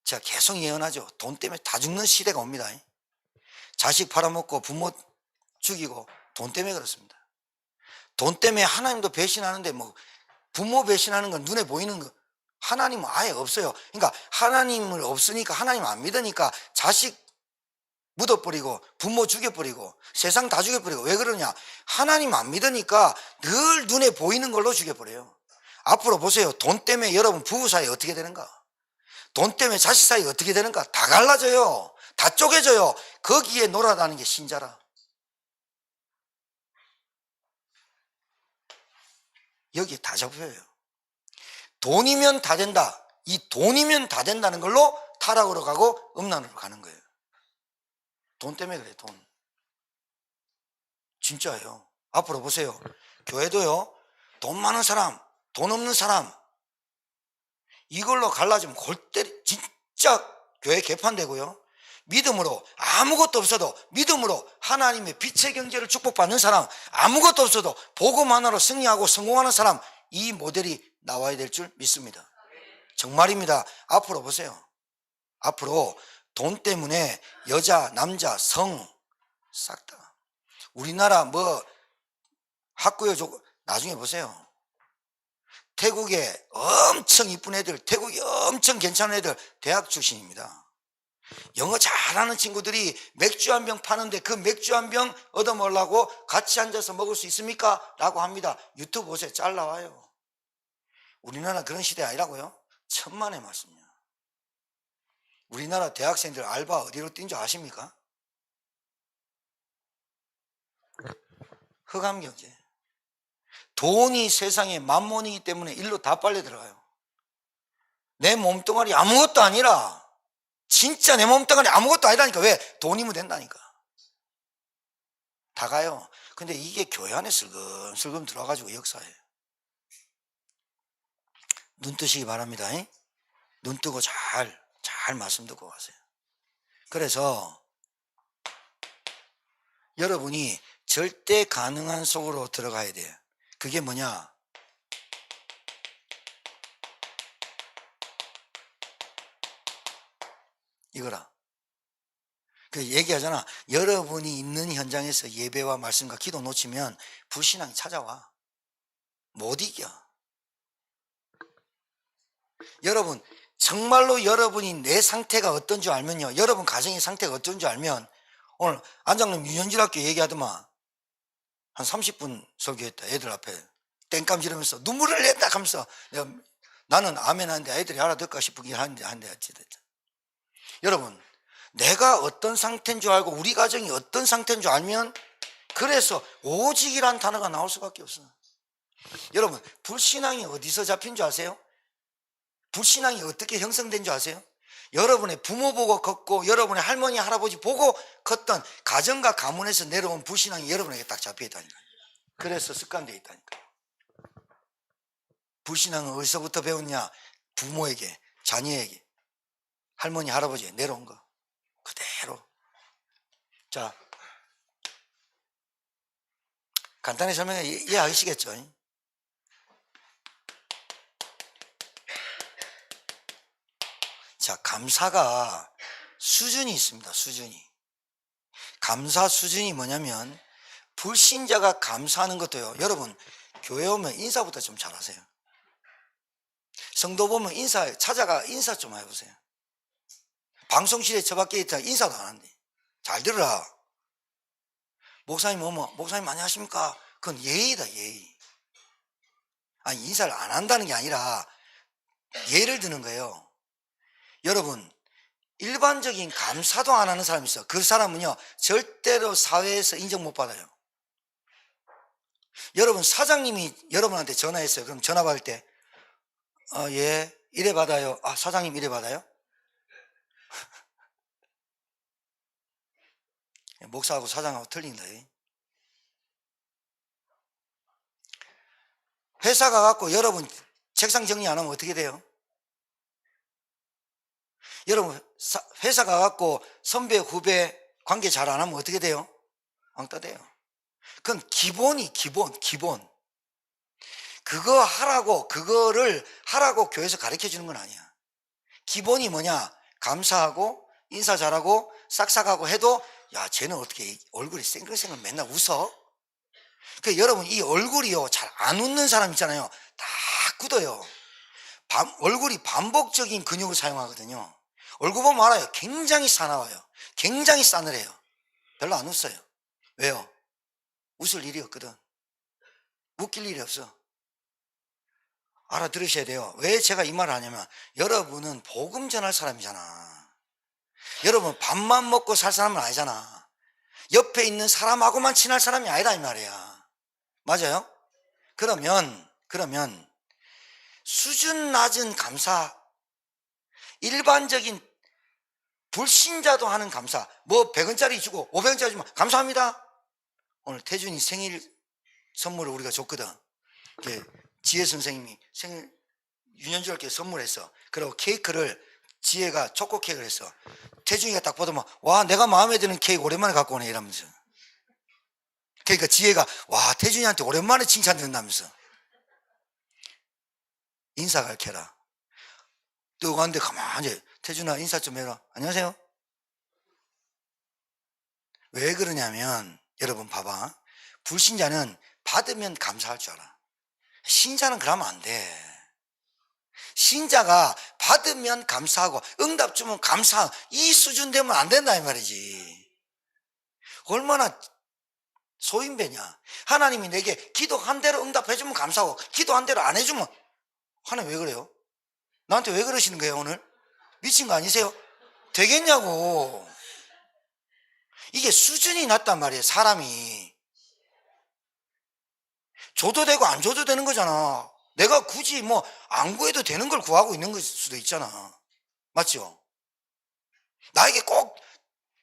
제가 계속 예언하죠. 돈 때문에 다 죽는 시대가 옵니다. 자식 팔아먹고 부모 죽이고 돈 때문에 그렇습니다. 돈 때문에 하나님도 배신하는데 뭐 부모 배신하는 건 눈에 보이는 거, 하나님은 아예 없어요. 그러니까 하나님을 없으니까, 하나님 안 믿으니까 자식 묻어버리고 부모 죽여버리고 세상 다 죽여버리고. 왜 그러냐? 하나님 안 믿으니까 늘 눈에 보이는 걸로 죽여버려요. 앞으로 보세요. 돈 때문에 여러분 부부 사이 어떻게 되는가? 돈 때문에 자식 사이 어떻게 되는가? 다 갈라져요. 다 쪼개져요. 거기에 놀아나는 게 신자라. 여기에 다 잡혀요. 돈이면 다 된다. 이 돈이면 다 된다는 걸로 타락으로 가고 음란으로 가는 거예요. 돈 때문에 그래, 돈. 진짜예요. 앞으로 보세요. 교회도요, 돈 많은 사람, 돈 없는 사람, 이걸로 갈라지면 골 때리, 진짜 교회 개판되고요. 믿음으로 아무것도 없어도, 믿음으로 하나님의 빛의 경제를 축복받는 사람, 아무것도 없어도 복음 하나로 승리하고 성공하는 사람, 이 모델이 나와야 될 줄 믿습니다. 정말입니다. 앞으로 보세요. 앞으로 돈 때문에 여자, 남자, 성 싹 다. 우리나라 뭐 학구여 나중에 보세요. 태국에 엄청 이쁜 애들, 태국이 엄청 괜찮은 애들 대학 출신입니다. 영어 잘하는 친구들이 맥주 한 병 파는데 그 맥주 한 병 얻어먹으려고 같이 앉아서 먹을 수 있습니까? 라고 합니다. 유튜브 보세요. 잘 나와요. 우리나라 그런 시대 아니라고요? 천만의 말씀이야. 우리나라 대학생들 알바 어디로 뛴 줄 아십니까? 흑암경제. 돈이 세상에 만몬이기 때문에 일로 다 빨려 들어가요. 내 몸뚱아리 아무것도 아니라, 진짜 내 몸뚱아리 아무것도 아니라니까. 왜? 돈이면 된다니까. 다 가요. 근데 이게 교회 안에 슬금슬금 들어와가지고 역사예요. 눈 뜨시기 바랍니다. 눈 뜨고 잘 말씀 듣고 가세요. 그래서 여러분이 절대 가능한 속으로 들어가야 돼요. 그게 뭐냐? 이거라. 그 얘기하잖아. 여러분이 있는 현장에서 예배와 말씀과 기도 놓치면 불신앙이 찾아와. 못 이겨. 여러분, 정말로 여러분이 내 상태가 어떤 줄 알면요, 여러분 가정의 상태가 어떤 줄 알면, 오늘 안장님 유년질학교 얘기하더만 한 30분 설교했다. 애들 앞에 땡감 지르면서 눈물을 냈다 하면서 나는 아멘 하는데 애들이 알아들을까 싶긴 한데 어찌됐든. 여러분, 내가 어떤 상태인 줄 알고 우리 가정이 어떤 상태인 줄 알면 그래서 오직이란 단어가 나올 수밖에 없어요. 여러분, 불신앙이 어디서 잡힌 줄 아세요? 불신앙이 어떻게 형성된 줄 아세요? 여러분의 부모 보고 컸고 여러분의 할머니 할아버지 보고 컸던 가정과 가문에서 내려온 불신앙이 여러분에게 딱 잡혀 있다니까요. 그래서 습관되어 있다니까요. 불신앙은 어디서부터 배웠냐? 부모에게, 자녀에게, 할머니 할아버지에 내려온 거 그대로. 자, 간단히 설명해 이해하시겠죠? 자, 감사가 수준이 있습니다. 수준이. 감사 수준이 뭐냐면 불신자가 감사하는 것도요. 여러분, 교회 오면 인사부터 좀 잘하세요. 성도 보면 찾아가 인사 좀 해보세요. 방송실에 저 밖에 있다 인사도 안 한대. 잘 들으라. 목사님 오면 목사님 안녕하십니까? 그건 예의다, 예의. 아니, 인사를 안 한다는 게 아니라 예를 드는 거예요. 여러분, 일반적인 감사도 안 하는 사람이 있어. 그 사람은요 절대로 사회에서 인정 못 받아요. 여러분, 사장님이 여러분한테 전화했어요. 그럼 전화 받을 때 예, 이래 받아요. 아, 사장님 이래 받아요? 목사하고 사장하고 틀린다. 회사 가갖고 여러분 책상 정리 안 하면 어떻게 돼요? 여러분, 회사 가갖고 선배 후배 관계 잘 안 하면 어떻게 돼요? 왕따 돼요. 그건 기본. 그거를 하라고 교회에서 가르쳐 주는 건 아니야. 기본이 뭐냐? 감사하고 인사 잘하고 싹싹하고 해도 야, 쟤는 어떻게 얼굴이 생글생글 맨날 웃어? 여러분, 이 얼굴이요 잘 안 웃는 사람 있잖아요. 다 굳어요. 얼굴이 반복적인 근육을 사용하거든요. 얼굴 보면 알아요. 굉장히 사나워요. 굉장히 싸늘해요. 별로 안 웃어요. 왜요? 웃을 일이 없거든. 웃길 일이 없어. 알아들으셔야 돼요. 왜 제가 이 말을 하냐면 여러분은 복음 전할 사람이잖아. 여러분, 밥만 먹고 살 사람은 아니잖아. 옆에 있는 사람하고만 친할 사람이 아니다 이 말이야. 맞아요? 그러면 수준 낮은 감사, 일반적인 불신자도 하는 감사, 뭐 100원짜리 주고 500원짜리 주면 감사합니다. 오늘 태준이 생일 선물을 우리가 줬거든. 지혜 선생님이 생일 유년주일께 선물했어. 그리고 케이크를 지혜가 초코 케이크를 했어. 태준이가 딱 보더만 와, 내가 마음에 드는 케이크 오랜만에 갖고 오네 이러면서. 그러니까 지혜가 와, 태준이한테 오랜만에 칭찬 듣는다면서. 인사 가르쳐라. 또 갔는데 가만히 태준아 인사 좀 해라. 안녕하세요. 왜 그러냐면 여러분 봐봐. 불신자는 받으면 감사할 줄 알아. 신자는 그러면 안 돼. 신자가 받으면 감사하고 응답 주면 감사하고 이 수준 되면 안 된다 이 말이지. 얼마나 소인배냐. 하나님이 내게 기도한 대로 응답해 주면 감사하고 기도한 대로 안 해주면 하나님 왜 그래요? 나한테 왜 그러시는 거예요 오늘? 미친 거 아니세요? 되겠냐고. 이게 수준이 낮단 말이에요. 사람이 줘도 되고 안 줘도 되는 거잖아. 내가 굳이 뭐 안 구해도 되는 걸 구하고 있는 걸 수도 있잖아. 맞죠? 나에게 꼭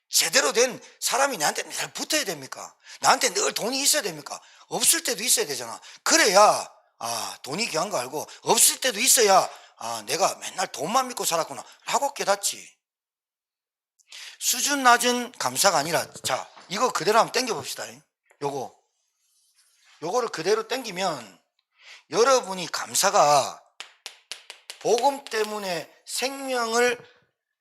제대로 된 사람이 나한테 늘 붙어야 됩니까? 나한테 늘 돈이 있어야 됩니까? 없을 때도 있어야 되잖아. 그래야 돈이 귀한 거 알고 없을 때도 있어야 내가 맨날 돈만 믿고 살았구나 하고 깨닫지. 수준 낮은 감사가 아니라, 자, 이거 그대로 한번 땡겨 봅시다. 요거를 그대로 땡기면 여러분이 감사가 복음 때문에 생명을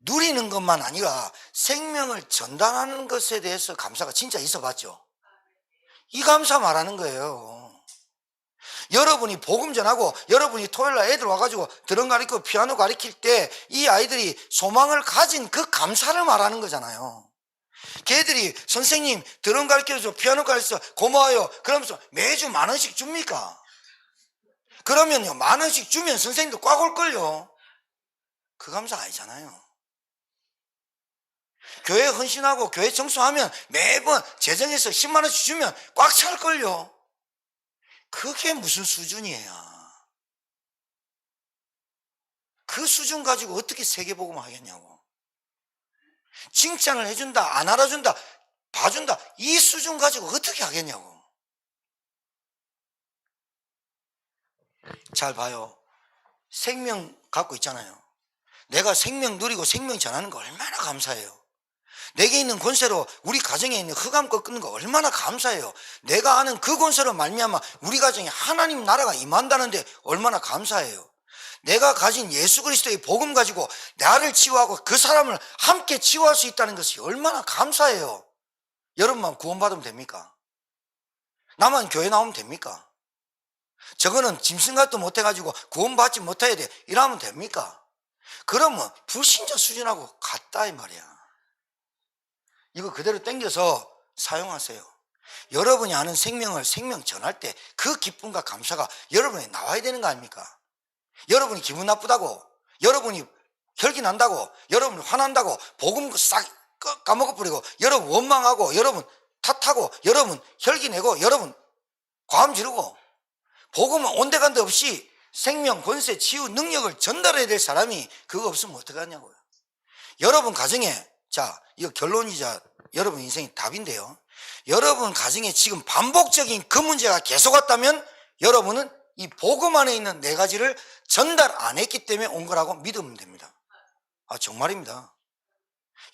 누리는 것만 아니라 생명을 전달하는 것에 대해서 감사가 진짜 있어 봤죠? 이 감사 말하는 거예요. 여러분이 복음 전하고 여러분이 토요일날 애들 와가지고 드럼 가르치고 피아노 가르칠 때 이 아이들이 소망을 가진 그 감사를 말하는 거잖아요. 걔들이 선생님 드럼 가르쳐줘, 피아노 가르쳐 고마워요 그러면서 매주 10,000원씩 줍니까? 그러면요 10,000원씩 주면 선생님도 꽉 올걸요. 그 감사 아니잖아요. 교회 헌신하고 교회 청소하면 매번 재정에서 10만원씩 주면 꽉 찰걸요. 그게 무슨 수준이에요. 그 수준 가지고 어떻게 세계복음 하겠냐고. 칭찬을 해준다 안 알아준다 봐준다 이 수준 가지고 어떻게 하겠냐고. 잘 봐요. 생명 갖고 있잖아요. 내가 생명 누리고 생명 전하는 거 얼마나 감사해요. 내게 있는 권세로 우리 가정에 있는 흑암 꺾는 거 얼마나 감사해요. 내가 아는 그 권세로 말미암아 우리 가정에 하나님 나라가 임한다는데 얼마나 감사해요. 내가 가진 예수 그리스도의 복음 가지고 나를 치유하고 그 사람을 함께 치유할 수 있다는 것이 얼마나 감사해요. 여러분만 구원받으면 됩니까? 나만 교회 나오면 됩니까? 저거는 짐승같도 못해가지고 구원받지 못해야 돼 이러면 됩니까? 그러면 불신자 수준하고 같다 이 말이야. 이거 그대로 땡겨서 사용하세요. 여러분이 아는 생명을 생명 전할 때 그 기쁨과 감사가 여러분에 나와야 되는 거 아닙니까? 여러분이 기분 나쁘다고, 여러분이 혈기 난다고, 여러분이 화난다고 복음 싹 까먹어버리고 여러분 원망하고 여러분 탓하고 여러분 혈기 내고 여러분 과음 지르고 복음은 온데간데 없이 생명, 권세, 치유, 능력을 전달해야 될 사람이 그거 없으면 어떡하냐고요. 여러분 가정에, 자, 이거 결론이자 여러분 인생의 답인데요. 여러분 가정에 지금 반복적인 그 문제가 계속 왔다면 여러분은 이 복음 안에 있는 4가지를 전달 안 했기 때문에 온 거라고 믿으면 됩니다. 아, 정말입니다.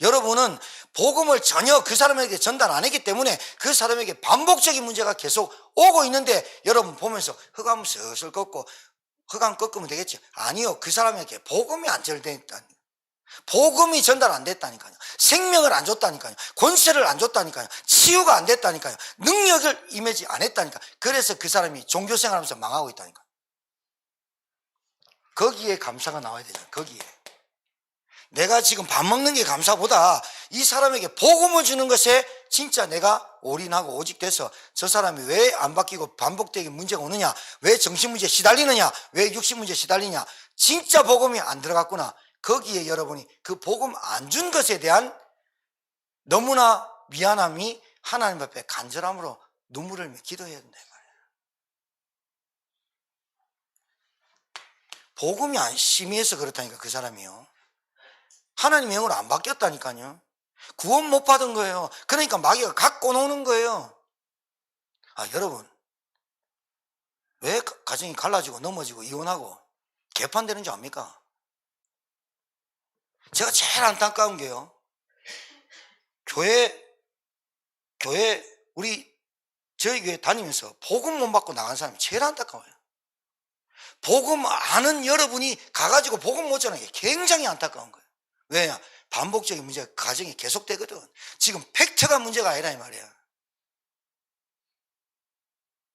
여러분은 복음을 전혀 그 사람에게 전달 안 했기 때문에 그 사람에게 반복적인 문제가 계속 오고 있는데 여러분 보면서 흑암 슬슬 꺾고 흑암 꺾으면 되겠지. 아니요. 그 사람에게 복음이 안 전달됐다니까요. 복음이 전달 안 됐다니까요. 생명을 안 줬다니까요. 권세를 안 줬다니까요. 치유가 안 됐다니까요. 능력을 임하지 안 했다니까. 그래서 그 사람이 종교생활하면서 망하고 있다니까. 거기에 감사가 나와야 되잖아요. 거기에. 내가 지금 밥 먹는 게 감사보다 이 사람에게 복음을 주는 것에 진짜 내가 올인하고 오직돼서 저 사람이 왜 안 바뀌고 반복되게 문제가 오느냐, 왜 정신문제에 시달리느냐, 왜 육신문제에 시달리냐, 진짜 복음이 안 들어갔구나. 거기에 여러분이 그 복음 안 준 것에 대한 너무나 미안함이 하나님 앞에 간절함으로 눈물을 흘리며 기도해야 된다 말이에요. 복음이 안 심해서 그렇다니까. 그 사람이요, 하나님 영으로 안 바뀌었다니까요. 구원 못 받은 거예요. 그러니까 마귀가 갖고 노는 거예요. 아, 여러분 왜 가정이 갈라지고 넘어지고 이혼하고 개판되는 줄 압니까? 제가 제일 안타까운 게요, 저희 교회 다니면서 복음 못 받고 나간 사람이 제일 안타까워요. 복음 아는 여러분이 가가지고 복음 못 전하는 게 굉장히 안타까운 거예요. 왜냐? 반복적인 문제가 가정에 계속되거든. 지금 팩트가 문제가 아니라 이 말이야.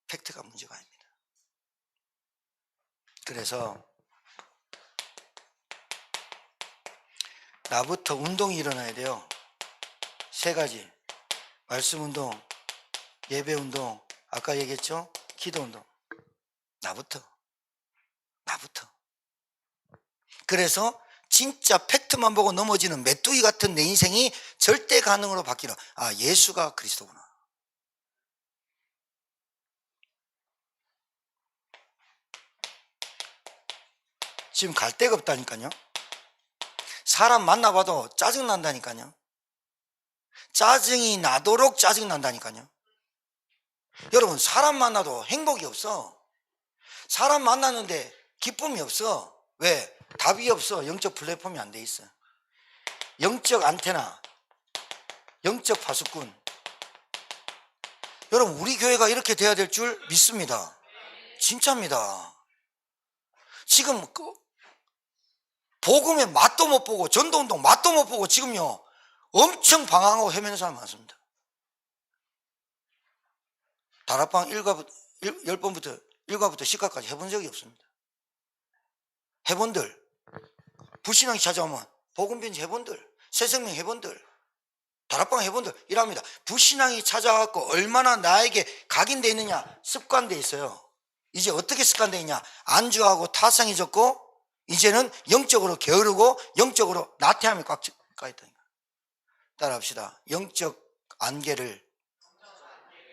팩트가 문제가 아닙니다. 그래서 나부터 운동이 일어나야 돼요. 3가지. 말씀 운동, 예배 운동, 아까 얘기했죠? 기도 운동. 나부터. 그래서 진짜 팩트만 보고 넘어지는 메뚜기 같은 내 인생이 절대 가능으로 바뀌는, 아, 예수가 그리스도구나. 지금 갈 데가 없다니까요. 사람 만나봐도 짜증난다니까요. 짜증이 나도록 짜증난다니까요. 여러분, 사람 만나도 행복이 없어. 사람 만나는데 기쁨이 없어. 왜? 답이 없어. 영적 플랫폼이 안 돼 있어. 영적 안테나, 영적 파수꾼. 여러분, 우리 교회가 이렇게 돼야 될 줄 믿습니다. 진짜입니다. 지금 복음의 맛도 못 보고 전도운동 맛도 못 보고 지금요 엄청 방황하고 헤매는 사람 많습니다. 다락방 10번부터 10가까지 해본 적이 없습니다. 해본들, 불신앙이 찾아오면 복음편지 해본들, 새생명 해본들, 다락방 해본들 이랍니다. 불신앙이 찾아왔고 얼마나 나에게 각인되어 있느냐, 습관되어 있어요. 이제 어떻게 습관되어 있냐, 안주하고 타성해졌고 이제는 영적으로 게으르고 영적으로 나태함이 꽉 있다니까. 따라합시다. 영적 안개를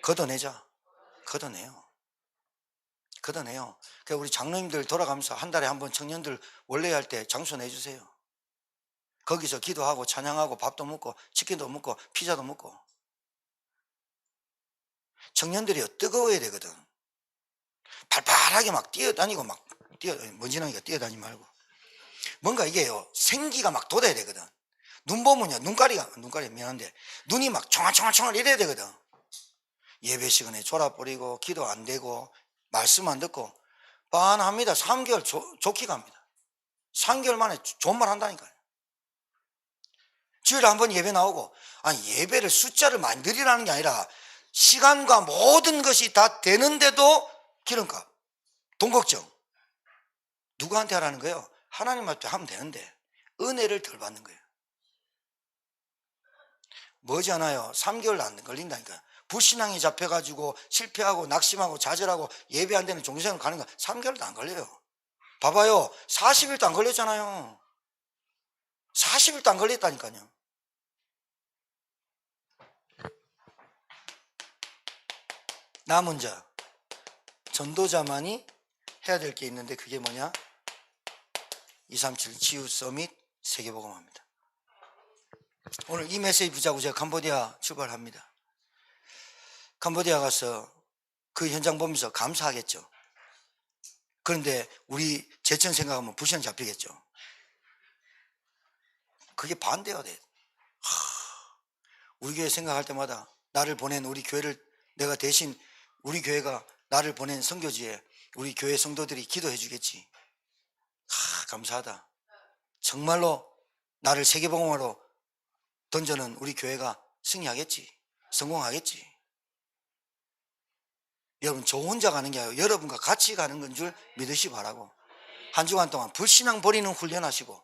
걷어내자. 걷어내요. 그러니까 우리 장로님들 돌아가면서 한 달에 한 번 청년들 원래 할 때 장소 내주세요. 거기서 기도하고 찬양하고 밥도 먹고 치킨도 먹고 피자도 먹고. 청년들이요 뜨거워야 되거든. 팔팔하게 막 뛰어다니고 먼지나니까 뛰어다니지 말고 뭔가 이게요 생기가 막 돋아야 되거든. 눈 보면요 눈가리 미안한데 눈이 막 총알총알 이래야 되거든. 예배 시간에 졸아버리고 기도 안 되고 말씀 안 듣고 빤합니다. 3개월 좋게 갑니다. 3개월 만에 좋은 말 한다니까요. 주일에 한 번 예배 나오고, 아니 예배를 숫자를 많이 늘리라는 게 아니라 시간과 모든 것이 다 되는데도 기름값, 돈 걱정. 누구한테 하라는 거예요? 하나님한테 하면 되는데 은혜를 덜 받는 거예요. 머지않아요 3개월 안 걸린다니까요. 불신앙이 잡혀가지고 실패하고 낙심하고 좌절하고 예배 안 되는 종교생활 가는 거 3개월도 안 걸려요. 봐봐요 40일도 안 걸렸잖아요. 40일도 안 걸렸다니까요. 남은 자 전도자만이 해야 될 게 있는데 그게 뭐냐? 237 치유 서밋 세계복음화입니다. 오늘 이 메시지 붙잡고 제가 캄보디아 출발합니다. 캄보디아 가서 그 현장 보면서 감사하겠죠. 그런데 우리 제천 생각하면 불신 잡히겠죠. 그게 반대가 돼. 우리 교회 생각할 때마다 나를 보낸 우리 교회를 내가 대신 우리 교회가 나를 보낸 선교지에 우리 교회 성도들이 기도해 주겠지. 감사하다. 정말로 나를 세계복음화로 던져는 우리 교회가 승리하겠지. 성공하겠지. 여러분 저 혼자 가는 게 아니고 여러분과 같이 가는 건 줄 믿으시 바라고 한 주간 동안 불신앙 버리는 훈련하시고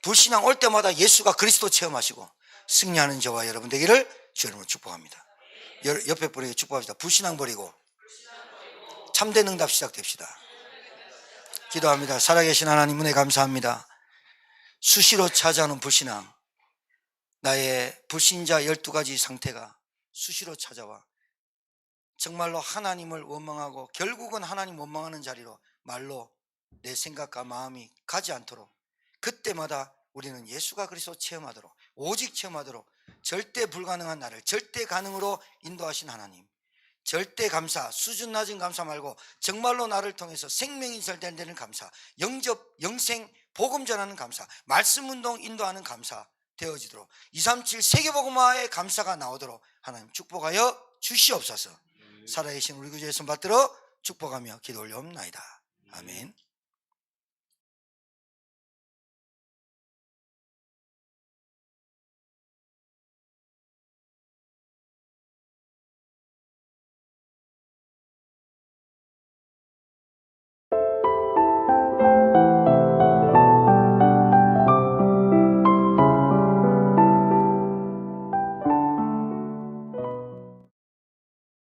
불신앙 올 때마다 예수가 그리스도 체험하시고 승리하는 저와 여러분 되기를 주 이름으로 축복합니다. 옆에 분에게 축복합시다. 불신앙 버리고 참된 응답 시작됩시다. 기도합니다. 살아계신 하나님 은혜 감사합니다. 수시로 찾아오는 불신앙, 나의 불신자 12가지 상태가 수시로 찾아와 정말로 하나님을 원망하고 결국은 하나님 원망하는 자리로 말로 내 생각과 마음이 가지 않도록 그때마다 우리는 예수가 그리스도 체험하도록 오직 체험하도록 절대 불가능한 나를 절대 가능으로 인도하신 하나님, 절대 감사, 수준 낮은 감사 말고 정말로 나를 통해서 생명이 절대되는 감사, 영생 복음 전하는 감사, 말씀 운동 인도하는 감사 되어지도록 237 세계복음화의 감사가 나오도록 하나님 축복하여 주시옵소서. 살아계신 우리 구주 예수 받들어 축복하며 기도 올려옵나이다. 아멘.